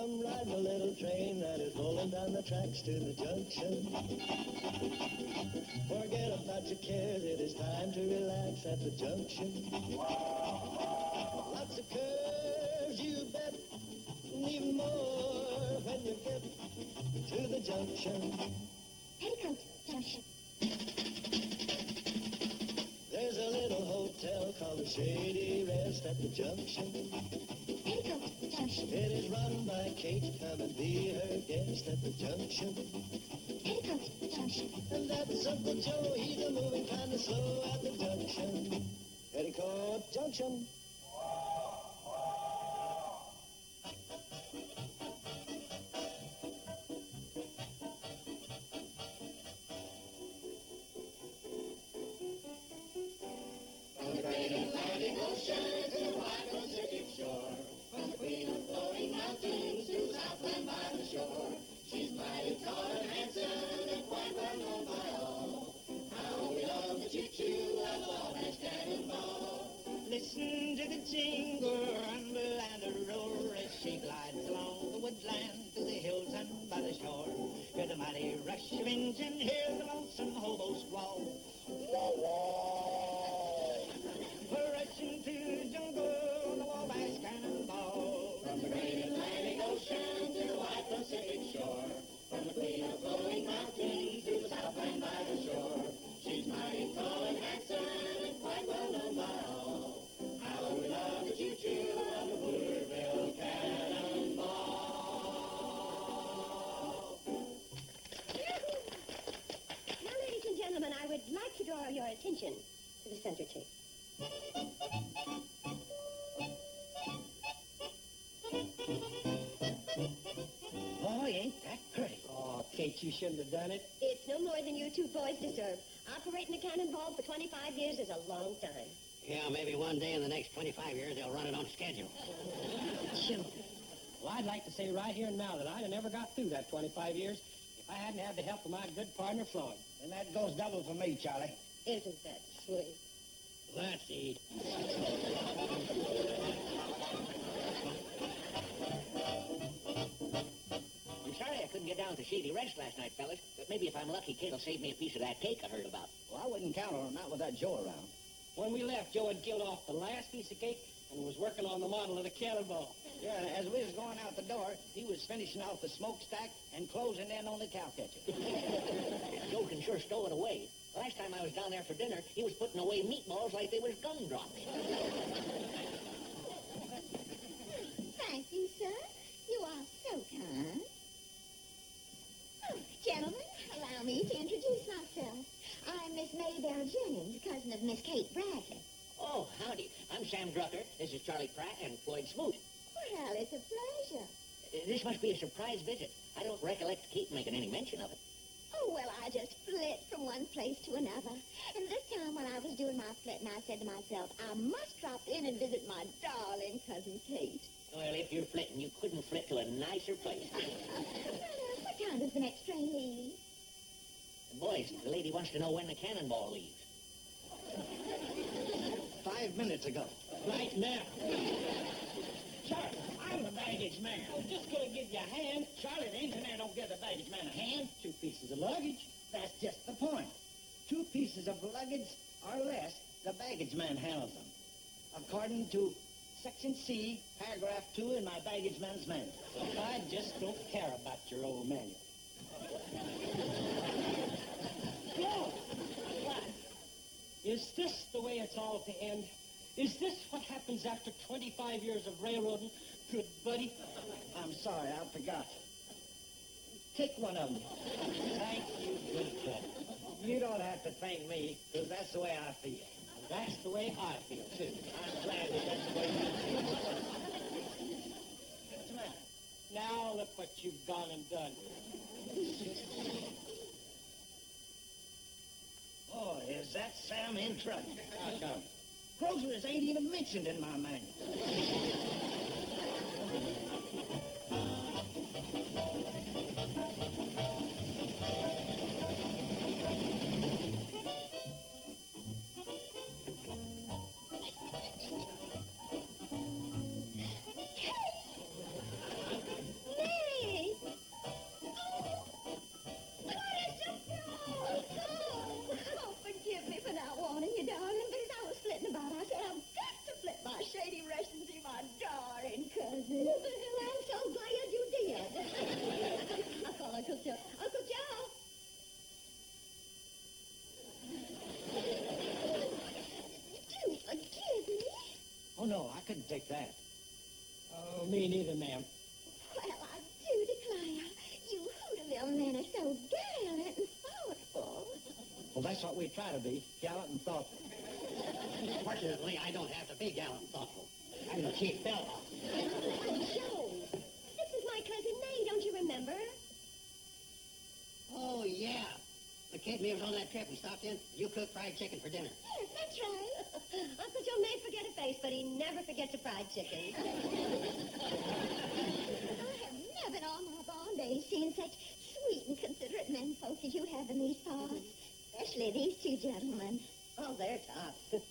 Come ride the little train that is rolling down the tracks to the junction. Forget about your cares, it is time to relax at the junction. Lots of curves, you bet, and even more when you get to the junction. Petticoat Junction. There's a little hotel called the Shady Rest at the junction. Petticoat Junction. It is run by Kate. Come and be her guest at the junction. Petticoat Junction. And that's Uncle Joe. He's a moving kind of slow at the junction. Petticoat Junction. From the great Atlantic Ocean to the wide Pacific shore, from the queen of floating mountains to Southland by the shore, she's mighty tall and handsome and quite well known by all. How we love the choo-choo of the Wabash Cannonball. Listen to the jingle, rumble and the roar as she glides along the woodland to the hills and by the shore. Hear the mighty rush of engine, hear the lonesome hobo squall. We're rushing through the jungle, the Wabash Cannonball. From the great Atlantic Ocean to the wide Pacific shore, from the queen of floating mountains to the Southland by the shore, she's mighty tall and handsome and quite well known by all. How we love the choo-choo of the Woodville Cannonball. Now, ladies and gentlemen, I would like to draw your attention to the center tape. Boy, ain't that pretty. Oh, Kate, you shouldn't have done it. It's no more than you two boys deserve. Operating a cannonball for 25 years is a long time. Yeah, maybe one day in the next 25 years they'll run it on schedule. Well, I'd like to say right here and now that I'd have never got through that 25 years if I hadn't had the help of my good partner, Floyd. And that goes double for me, Charlie. Isn't that sweet? Let's eat. I'm sorry I couldn't get down to Shady Rest last night, fellas, but maybe if I'm lucky, Kate will save me a piece of that cake I heard about. Well, I wouldn't count on it, not with that Joe around. When we left, Joe had killed off the last piece of cake and was working on the model of the cannonball. Yeah, as we was going out the door, he was finishing off the smokestack and closing in on the cow catcher. Joe can sure stow it away. The last time I was down there for dinner, he was putting away meatballs like they was gumdrops. Thank you, sir. You are so kind. Oh, gentlemen, allow me to introduce myself. I'm Miss Maybelle Jennings, cousin of Miss Kate Bradley. Oh, howdy. I'm Sam Drucker. This is Charlie Pratt and Floyd Smoot. Well, it's a pleasure. This must be a surprise visit. I don't recollect Kate making any mention of it. Oh, well, I just flit from one place to another. And this time when I was doing my flitting, I said to myself, I must drop in and visit my darling cousin Kate. Well, if you're flitting, you couldn't flit to a nicer place. What time does the next train leave? Boys, the lady wants to know when the cannonball leaves. 5 minutes ago. Right now. Charlie, I'm the baggage man. I was just going to give you a hand. Charlie, the engineer don't give the baggage man a hand. 2 pieces of luggage. That's just the point. 2 pieces of luggage or less, the baggage man handles them. According to Section C, Paragraph 2 in my baggage man's manual. I just don't care about your old manual. Flo! What? Is this the way it's all to end? Is this what happens after 25 years of railroading? Good buddy. I'm sorry, I forgot. Take one of them. Thank you, good buddy. You don't have to thank me, because that's the way I feel. That's the way I feel, too. I'm glad that that's the way you feel. What's the matter? Now look what you've gone and done. Oh, is that Sam in trouble? How come? Groceries ain't even mentioned in my manual. Katie rush and see my darling cousin. Well, I'm so glad you did. I'll call Uncle Joe. Uncle Joe! Do forgive me. Oh, no, I couldn't take that. Oh, me neither, ma'am. Well, I do declare, you Hooterville men are so gallant and thoughtful. Well, that's what we try to be, gallant and thoughtful. Fortunately, I don't have to be gallant and thoughtful. I'm the chief fella. Uncle Joe! This is my cousin May, don't you remember? Oh, yeah. The kid me was on that trip and stopped in. You cooked fried chicken for dinner. Yes, that's right. Uncle Joe may forget a face, but he never forgets a fried chicken. I have never in all my born days seen such sweet and considerate men folks as you have in these parts. Especially these two gentlemen. Oh, they're tough.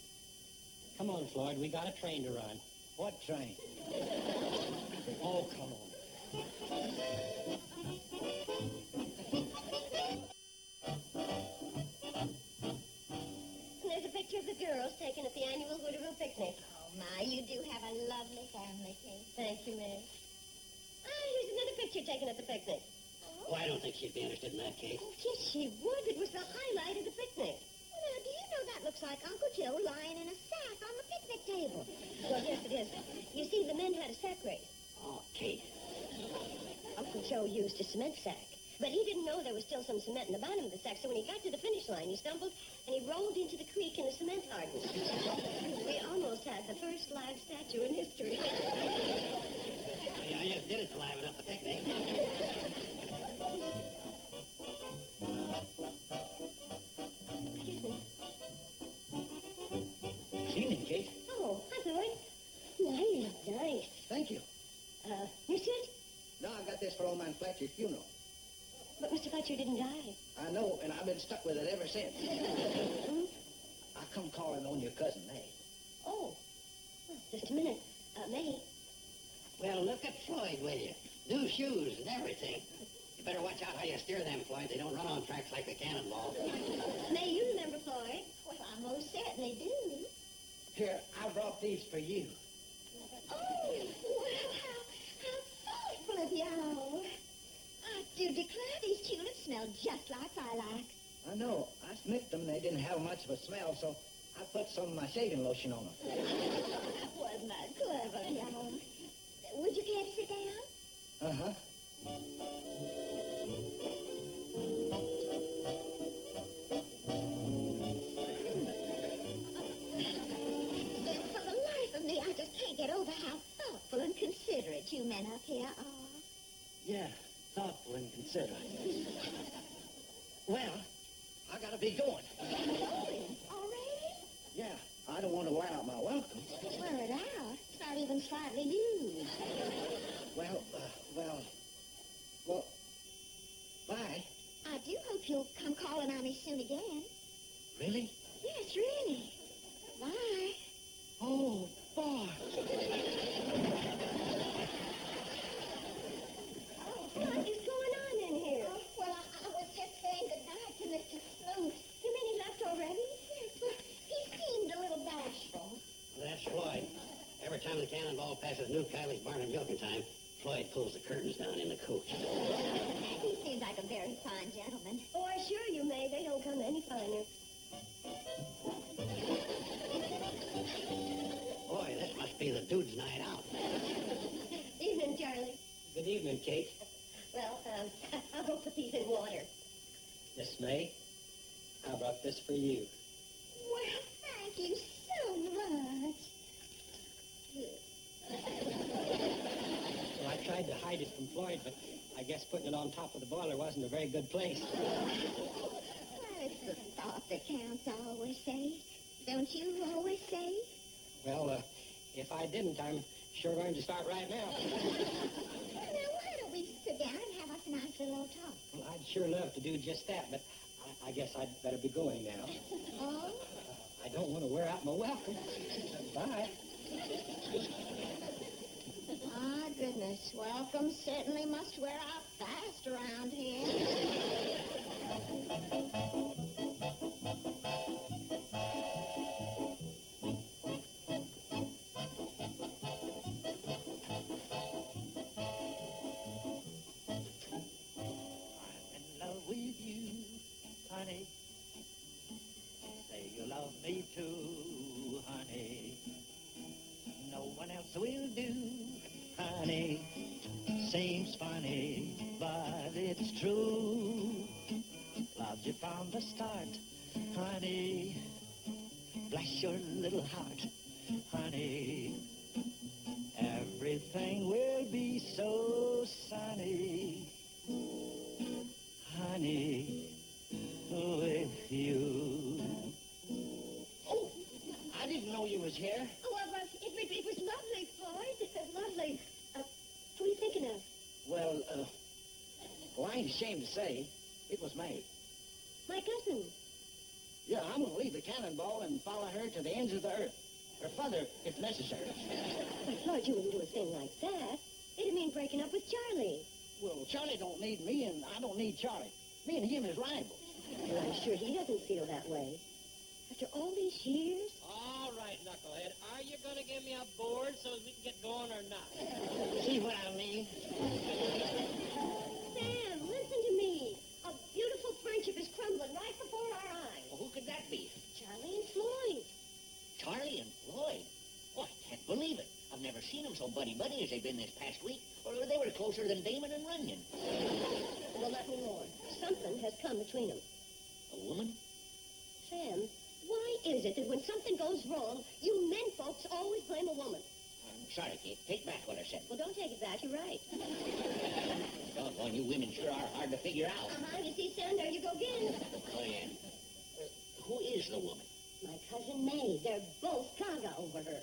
Come on, Floyd. We got a train to run. What train? Oh, come on. And there's a picture of the girls taken at the annual Hooterville picnic. Oh, my, you do have a lovely family, Kate. Thank you, May. Here's another picture taken at the picnic. Oh, I don't think she'd be interested in that, Kate. Oh, yes, she would. It was the highlight of the picnic. Well, do you know that looks like Uncle Joe lying in a sack on the picnic table? Well, yes, it is. You see, the men had a sack race. Oh, Kate. Uncle Joe used a cement sack. But he didn't know there was still some cement in the bottom of the sack, so when he got to the finish line, he stumbled and he rolled into the creek and the cement hardened. We almost had the first live statue in history. Yeah, I just did it to liven up the picnic. Excuse me. Evening, Kate. Oh, hi, Floyd. Now, you look nice. Thank you. You sit? No, I got this for old man Fletcher's funeral. But Mr. Fletcher didn't die. I know, and I've been stuck with it ever since. I come calling on your cousin, May. Oh. Well, just a minute. May. Well, look at Floyd, will you? New shoes and everything. You better watch out how you steer them, Floyd. They don't run on tracks like a cannonball. May, you remember Floyd? Well, I most certainly do. Here, I brought these for you. Oh, well, how thoughtful of y'all. I do declare these tulips smell just like lilac. I know. I sniffed them. They didn't have much of a smell, so I put some of my shaving lotion on them. Wasn't that clever of y'all? Would you care to sit down? Uh-huh. For the life of me, I just can't get over how thoughtful and considerate you men up here are. Yeah, thoughtful and considerate. Well, I gotta be going. Going? Already? Yeah, I don't want to wear out my welcome. Wear it out. It's not even slightly used. Well, bye. I do hope you'll come calling on me soon again. Really? Yes, really. Bye. Oh, boy. What is going on in here? Oh, well, I was just saying goodnight to Mr. Sloot. You mean he left already? Yes, well, he seemed a little bashful. That's Floyd. Every time the cannonball passes New Kylie's barn at milking time, Floyd pulls the curtains down in the coach. He seems like a very fine gentleman. Oh, I assure you, May, they don't come any finer. Boy, this must be the dude's night out. Evening, Charlie. Good evening, Kate. Well, I'll go put these in water. Miss May, I brought this for you. Well, thank you so much. Well, I tried to hide it from Floyd, but I guess putting it on top of the boiler wasn't a very good place. Well, it's the thought that counts, I always say. Don't you always say? Well, if I didn't, I'm sure going to start right now. Well, now, why don't we sit down and have us a nice little old talk? Well, I'd sure love to do just that, but I guess I'd better be going now. Oh? I don't want to wear out my welcome. Bye. My goodness, welcome certainly must wear out fast around here. else will do. Honey, seems funny, but it's true. Loved you from the start, honey. Bless your little heart, honey. Everything will be so sunny, honey, with you. Oh, I didn't know you was here. Oh, it was lovely, Floyd. Lovely. Who are you thinking of? Well, I ain't ashamed to say, it was May. My cousin. Yeah, I'm going to leave the cannonball and follow her to the ends of the earth. Her father, if necessary. But, Floyd, you wouldn't do a thing like that. It'd mean breaking up with Charlie. Well, Charlie don't need me, and I don't need Charlie. Me and him is rivals. Well, I'm sure he doesn't feel that way. After all these years? All right, Knucklehead. Are you going to give me a board so we can get going or not? See what I mean? Sam, listen to me. A beautiful friendship is crumbling right before our eyes. Well, who could that be? Charlie and Floyd. Charlie and Floyd? Oh, I can't believe it. I've never seen them so buddy-buddy as they've been this past week. Or they were closer than Damon and Runyon. Well, not anymore. Something has come between them. A woman? Sam, why is it that when something goes wrong, you men folks always blame a woman? I'm sorry, Kate. Take back what I said. Well, don't take it back. You're right. Doggone, you women sure are hard to figure out. You see, Sam, there you go again. Oh, yeah. Who is the woman? My cousin May. They're both gaga over her.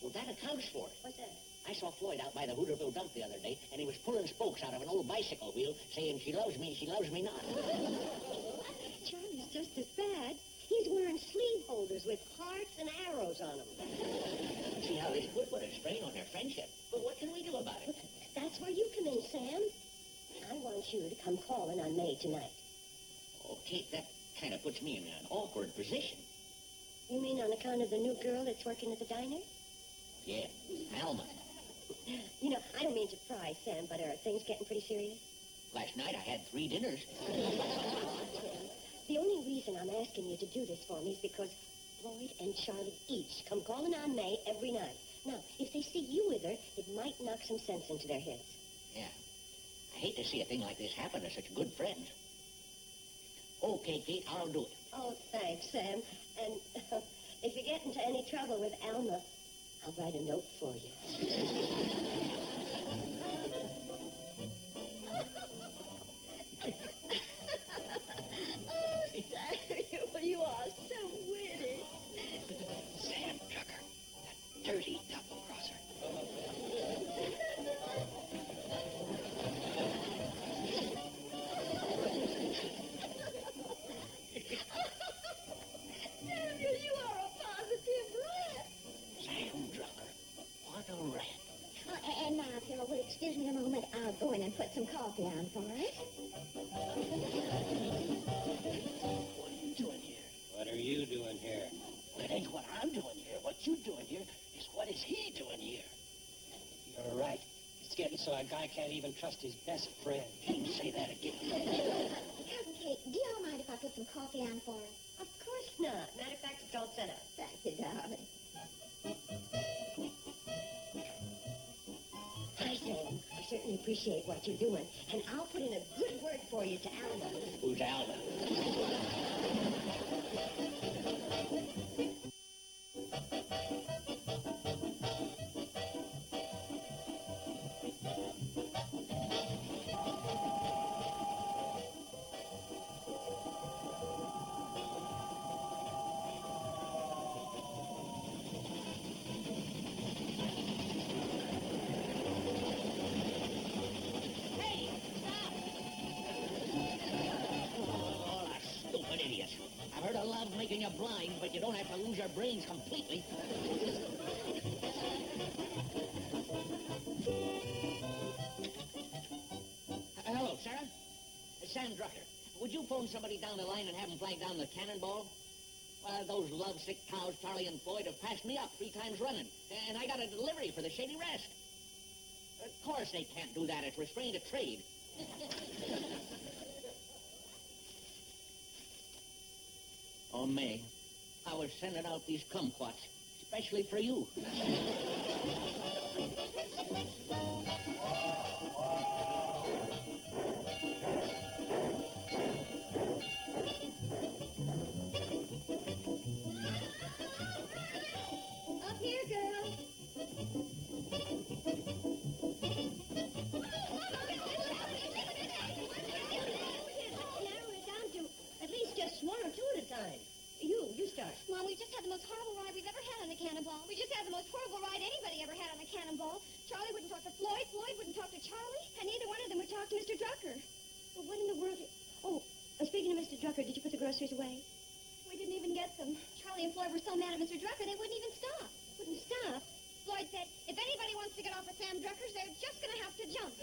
Well, that accounts for it. What's that? I saw Floyd out by the Hooterville dump the other day, and he was pulling spokes out of an old bicycle wheel, saying, she loves me not. Charlie's just as bad. He's wearing sleeve holders with hearts and arrows on them. See how this could put a strain on their friendship. But what can we do about it? That's where you come in, Sam. I want you to come calling on May tonight. Oh, Kate, that kind of puts me in an awkward position. You mean on account of the new girl that's working at the diner? Yeah, Alma. You know, I don't mean to pry, Sam, but are things getting pretty serious? Last night I had 3 dinners. The only reason I'm asking you to do this for me is because Floyd and Charlie each come calling on May every night. Now, if they see you with her, it might knock some sense into their heads. Yeah. I hate to see a thing like this happen to such good friends. Okay, Kate, I'll do it. Oh, thanks, Sam. And if you get into any trouble with Alma, I'll write a note for you. Oh, you are so witty. Sam Tucker, that dirty double-crosser. Samuel, you are a positive rat. Sam Tucker, what a rat. And now, if you would excuse me a moment, I'll go in and put some coffee on for us. What are you doing here? What are you doing here? Well, it ain't what I'm doing here. What you doing here is what is he doing here. You're right. It's getting so a guy can't even trust his best friend. Can't say that again. Cousin Kate, do you all mind if I put some coffee on for us? Of course not. Matter of fact, it's all set up. Thank you, darling. Hi, Sam. I certainly appreciate what you're doing, and I'll put in a good word for you to Alma. Who's Alma? I've heard of love making you blind, but you don't have to lose your brains completely. Hello, Sarah. It's Sam Drucker. Would you phone somebody down the line and have them flag down the cannonball? Those lovesick cows, Charlie and Floyd, have passed me up 3 times running, and I got a delivery for the Shady Rest. Of course they can't do that. It's restrained of trade. Oh, May, I was sending out these kumquats, especially for you. Charlie wouldn't talk to Floyd, Floyd wouldn't talk to Charlie, and neither one of them would talk to Mr. Drucker. Well, what in the world... Oh, speaking of Mr. Drucker, did you put the groceries away? We didn't even get them. Charlie and Floyd were so mad at Mr. Drucker, they wouldn't even stop. Wouldn't stop? Floyd said, if anybody wants to get off at Sam Drucker's, they're just going to have to jump.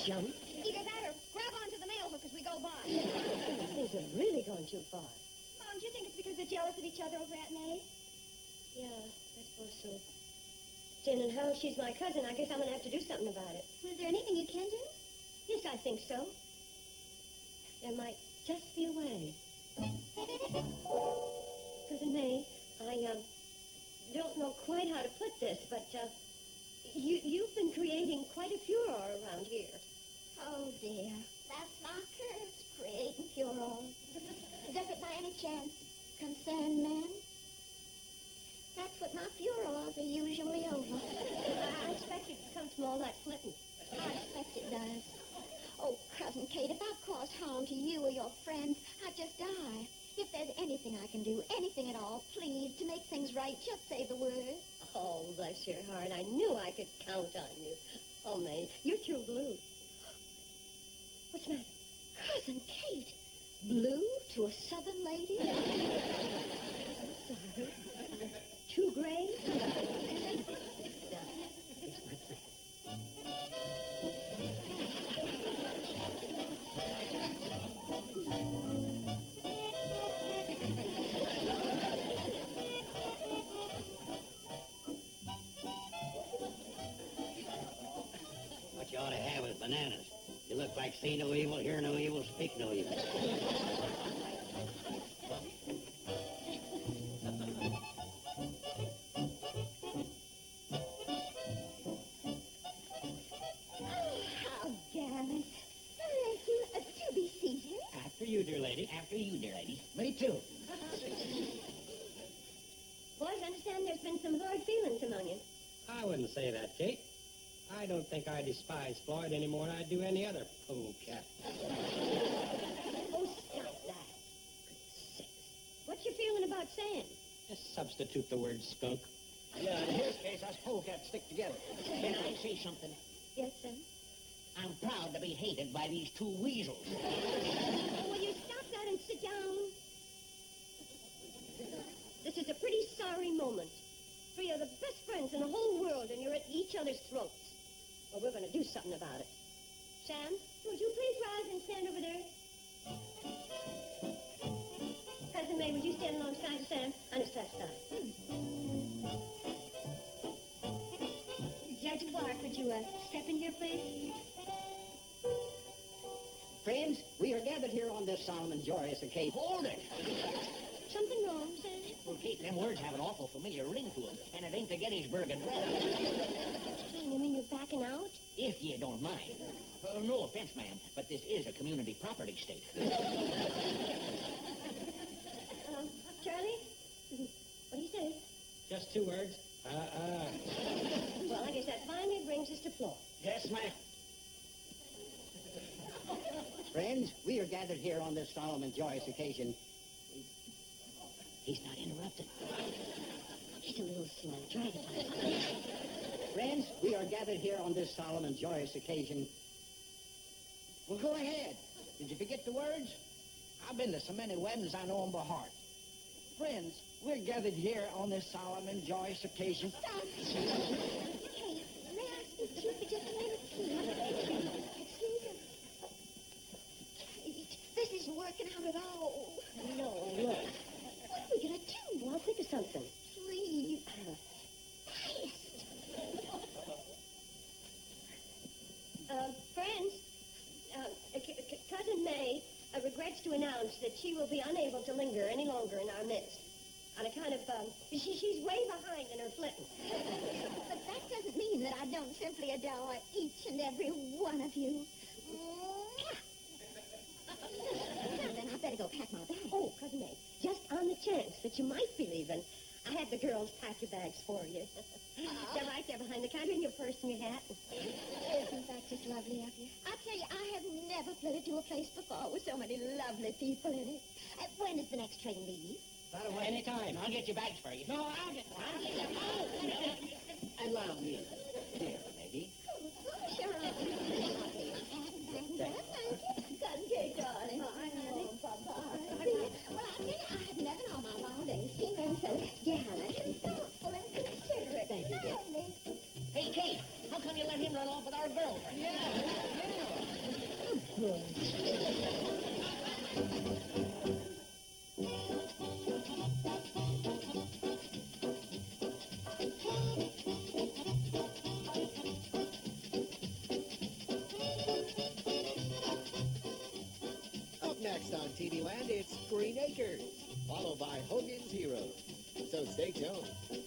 Jump? Either that or grab onto the mail hook as we go by. Things have really gone too far. Mom, do you think it's because they're jealous of each other over Aunt May? Yeah, I suppose so. Jen, and how she's my cousin, I guess I'm going to have to do something about it. Is there anything you can do? Yes, I think so. There might just be a way. Cousin May, I don't know quite how to put this, but you've been creating quite a furor around here. Oh, dear. That's my curse, creating furor. Does it by any chance concern men? That's what my furors are usually over. I expect it comes from all that flitting. I expect it does. Oh, Cousin Kate, if I've caused harm to you or your friends, I'd just die. If there's anything I can do, anything at all, please, to make things right, just say the word. Oh, bless your heart. I knew I could count on you. Oh, May, you're too blue. What's the matter? Cousin Kate, blue to a southern lady? Sorry. Too gray? What you ought to have is bananas. You look like see no evil, hear no evil, speak no evil. How gallant. Thank you. Do be seated. After you, dear lady. After you, dear lady. Me too. Boys, I understand there's been some hard feelings among you. I wouldn't say that, Kate. I don't think I despise Floyd any more than I do any other polecat. Oh, stop that. Goodness sakes. What you feeling about Sam? Just substitute the word skunk. Yeah, in his case, us polecats stick together. Can I say something? Yes, Sam? I'm proud to be hated by these two weasels. Oh, will you stop that and sit down? This is a pretty sorry moment. Three of the best friends in the whole world, and you're at each other's throats. Well, we're going to do something about it. Sam, would you please rise and stand over there? Cousin May, would you stand alongside of Sam on his left side? Judge Clark, would you step in here, please? Friends, we are gathered here on this solemn and joyous occasion. Hold it! Something wrong, Sam? Well, Kate, them words have an awful familiar ring to them, and it ain't the Gettysburg Address. You mean you're backing out? If you don't mind. No offense, ma'am, but this is a community property state. Charlie? What do you say? Just two words. Well, I guess that finally brings us to Floyd. Yes, ma'am. Friends, we are gathered here on this solemn and joyous occasion. He's not interrupted. Just a little slow. Try it. Friends, we are gathered here on this solemn and joyous occasion. Well, go ahead. Did you forget the words? I've been to so many weddings I know them by heart. Friends, we're gathered here on this solemn and joyous occasion. Stop. Hey, may I speak to you for just a minute, please? Excuse me. This isn't working out at all. No. What are we going to do? Well, I'll think of something. Please. Friends, Cousin May regrets to announce that she will be unable to linger any longer in our midst. On account of, she's way behind in her flitting. But that doesn't mean that I don't simply adore each and every one of you. Now then, I better go pack my bag. Oh, Cousin May, just on the chance that you might be leaving, I had the girls pack your bags for you. They're right there behind the counter in your purse and your hat. Isn't that just lovely of you? I tell you, I have never flitted to a place before with so many lovely people in it. When does the next train leave? Any time. I'll get your bags for you. No, I'll get Allow me. Here. let him run off with our girlfriend. Up next on TV Land, it's Green Acres, followed by Hogan's Heroes. So stay tuned.